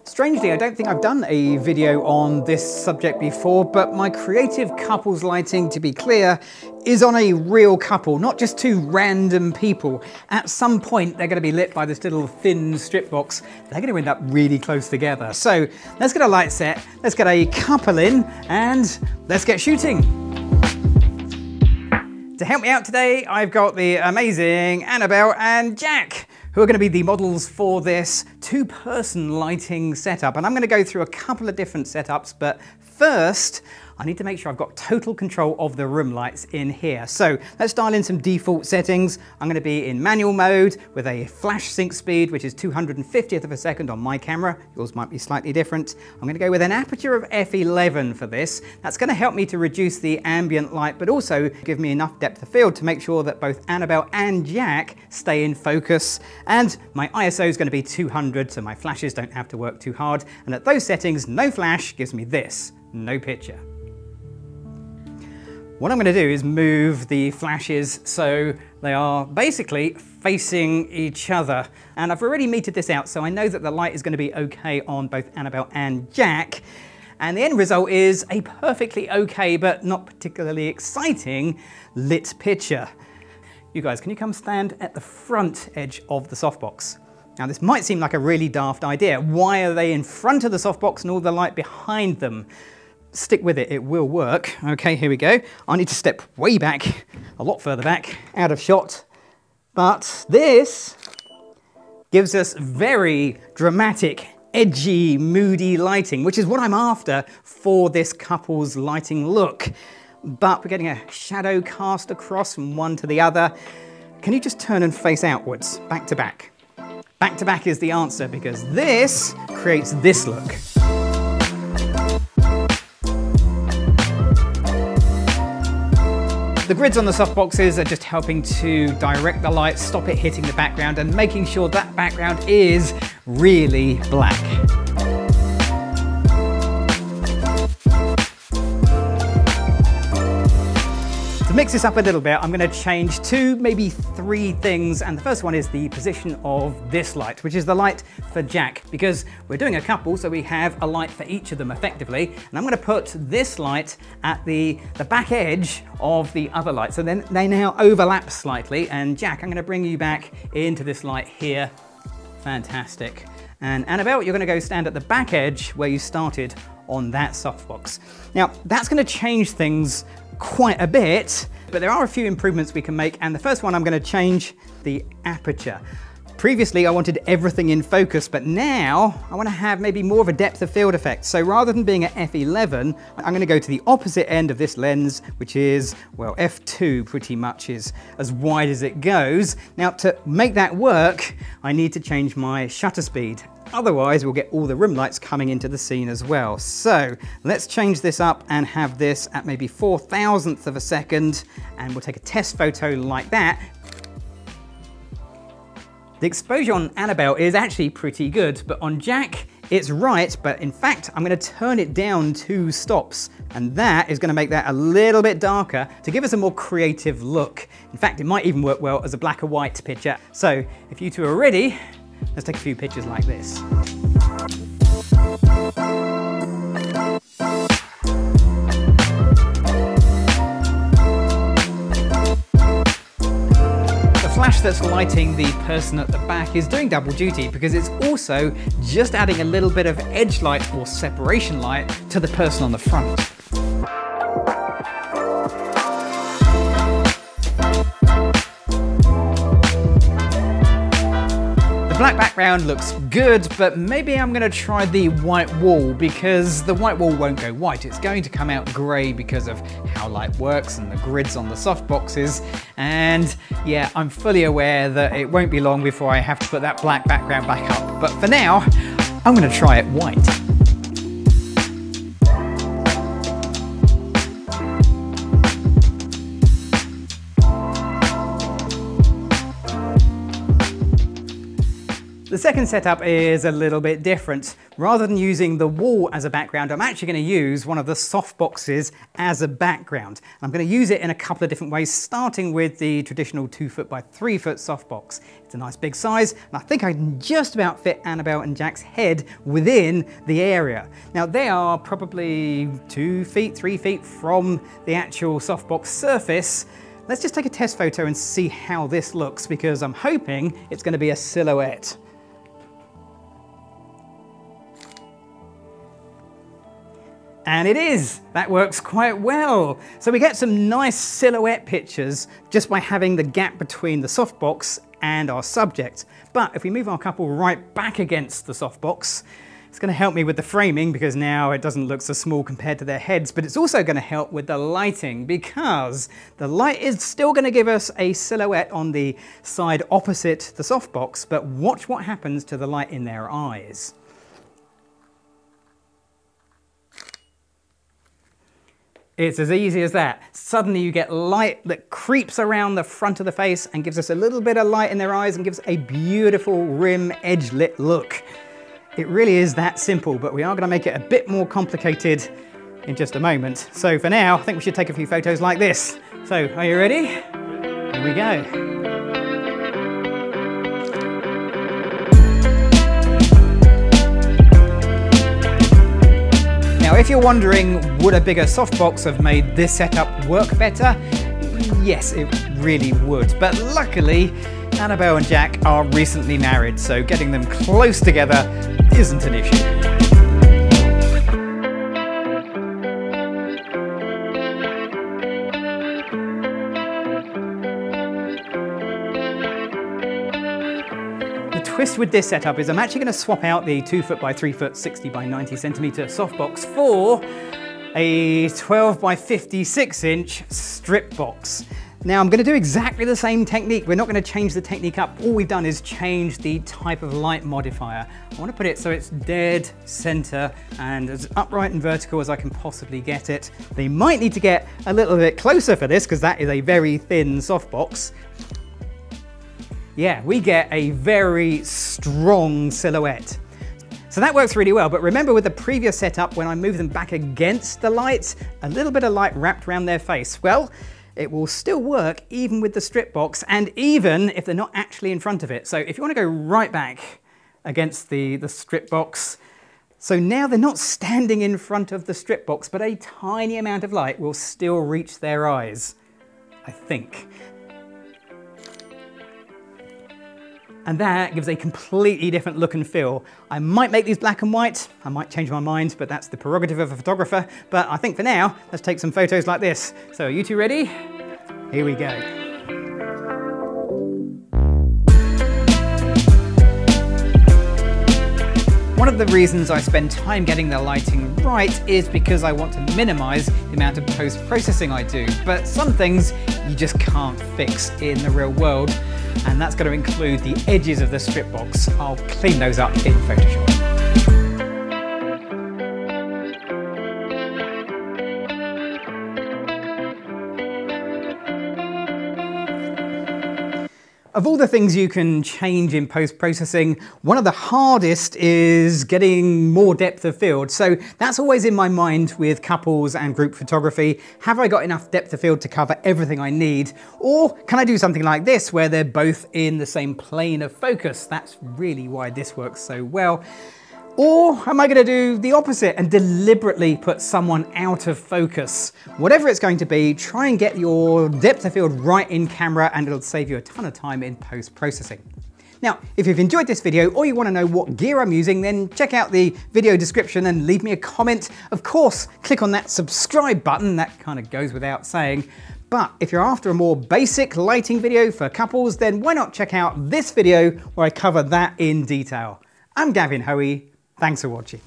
Strangely, I don't think I've done a video on this subject before, but my creative couples lighting, to be clear, is on a real couple, not just two random people. At some point, they're going to be lit by this little thin strip box. They're going to end up really close together. So let's get a light set, let's get a couple in, and let's get shooting. To help me out today, I've got the amazing Annabelle and Jack, who are going to be the models for this two-person lighting setup. And I'm going to go through a couple of different setups, but first, I need to make sure I've got total control of the room lights in here. So let's dial in some default settings. I'm going to be in manual mode with a flash sync speed, which is 250th of a second on my camera. Yours might be slightly different. I'm going to go with an aperture of f11 for this. That's going to help me to reduce the ambient light, but also give me enough depth of field to make sure that both Annabelle and Jack stay in focus. And my ISO is going to be 200, so my flashes don't have to work too hard. And at those settings, no flash gives me this, no picture. What I'm going to do is move the flashes so they are basically facing each other. And I've already metered this out, so I know that the light is going to be okay on both Annabelle and Jack. And the end result is a perfectly okay, but not particularly exciting, lit picture. You guys, can you come stand at the front edge of the softbox? Now this might seem like a really daft idea. Why are they in front of the softbox and all the light behind them? Stick with it, it will work. Okay, here we go. I need to step way back, a lot further back, out of shot. But this gives us very dramatic, edgy, moody lighting, which is what I'm after for this couple's lighting look. But we're getting a shadow cast across from one to the other. Can you just turn and face outwards, back to back? Back to back is the answer, because this creates this look. The grids on the softboxes are just helping to direct the light, stop it hitting the background, and making sure that background is really black. To mix this up a little bit, I'm going to change two, maybe three things, and the first one is the position of this light, which is the light for Jack, because we're doing a couple, so we have a light for each of them effectively, and I'm going to put this light at the back edge of the other light, so then they now overlap slightly. And Jack, I'm going to bring you back into this light here. Fantastic. And Annabelle, you're going to go stand at the back edge where you started on that softbox. Now, that's going to change things quite a bit, but there are a few improvements we can make, and the first one, I'm going to change the aperture. Previously, I wanted everything in focus, but now I want to have maybe more of a depth of field effect. So rather than being at f11, I'm going to go to the opposite end of this lens, which is, well, f2 pretty much is as wide as it goes. Now, to make that work, I need to change my shutter speed. Otherwise, we'll get all the room lights coming into the scene as well. So let's change this up and have this at maybe 4,000th of a second, and we'll take a test photo like that. The exposure on Annabelle is actually pretty good, but on Jack, it's right, but in fact, I'm going to turn it down 2 stops, and that is going to make that a little bit darker to give us a more creative look. In fact, it might even work well as a black and white picture. So if you two are ready, let's take a few pictures like this. The flash that's lighting the person at the back is doing double duty, because it's also just adding a little bit of edge light or separation light to the person on the front. The black background looks good, but maybe I'm going to try the white wall, because the white wall won't go white. It's going to come out grey because of how light works and the grids on the softboxes. And yeah, I'm fully aware that it won't be long before I have to put that black background back up. But for now, I'm going to try it white. The second setup is a little bit different. Rather than using the wall as a background, I'm actually going to use one of the soft boxes as a background. I'm going to use it in a couple of different ways, starting with the traditional 2 foot by 3 foot softbox. It's a nice big size, and I think I can just about fit Annabelle and Jack's head within the area. Now they are probably 2 feet, 3 feet from the actual softbox surface. Let's just take a test photo and see how this looks, because I'm hoping it's going to be a silhouette. And it is! That works quite well. So we get some nice silhouette pictures just by having the gap between the softbox and our subject. But if we move our couple right back against the softbox, it's going to help me with the framing, because now it doesn't look so small compared to their heads, but it's also going to help with the lighting, because the light is still going to give us a silhouette on the side opposite the softbox, but watch what happens to the light in their eyes. It's as easy as that. Suddenly you get light that creeps around the front of the face and gives us a little bit of light in their eyes and gives a beautiful rim edge lit look. It really is that simple, but we are going to make it a bit more complicated in just a moment. So for now, I think we should take a few photos like this. So are you ready? Here we go. Now, if you're wondering, would a bigger softbox have made this setup work better? Yes, it really would. But luckily, Annabelle and Jack are recently married, so getting them close together isn't an issue. The twist with this setup is I'm actually going to swap out the 2 foot by 3 foot 60 by 90 centimeter softbox for a 12 by 56 inch strip box. Now I'm going to do exactly the same technique. We're not going to change the technique up. All we've done is change the type of light modifier. I want to put it so it's dead center and as upright and vertical as I can possibly get it. They might need to get a little bit closer for this because that is a very thin softbox. Yeah, we get a very strong silhouette. So that works really well, but remember with the previous setup, when I move them back against the light, a little bit of light wrapped around their face. Well, it will still work even with the strip box and even if they're not actually in front of it. So if you want to go right back against the strip box, so now they're not standing in front of the strip box, but a tiny amount of light will still reach their eyes, I think. And that gives a completely different look and feel. I might make these black and white, I might change my mind, but that's the prerogative of a photographer. But I think for now, let's take some photos like this. So are you two ready? Here we go. One of the reasons I spend time getting the lighting right is because I want to minimize the amount of post-processing I do. But some things you just can't fix in the real world. And that's going to include the edges of the strip box. I'll clean those up in Photoshop. Of all the things you can change in post-processing, one of the hardest is getting more depth of field. So that's always in my mind with couples and group photography. Have I got enough depth of field to cover everything I need? Or can I do something like this where they're both in the same plane of focus? That's really why this works so well. Or am I going to do the opposite and deliberately put someone out of focus? Whatever it's going to be, try and get your depth of field right in camera and it'll save you a ton of time in post-processing. Now, if you've enjoyed this video or you want to know what gear I'm using, then check out the video description and leave me a comment. Of course, click on that subscribe button, that kind of goes without saying. But if you're after a more basic lighting video for couples, then why not check out this video where I cover that in detail. I'm Gavin Hoey. Thanks for watching.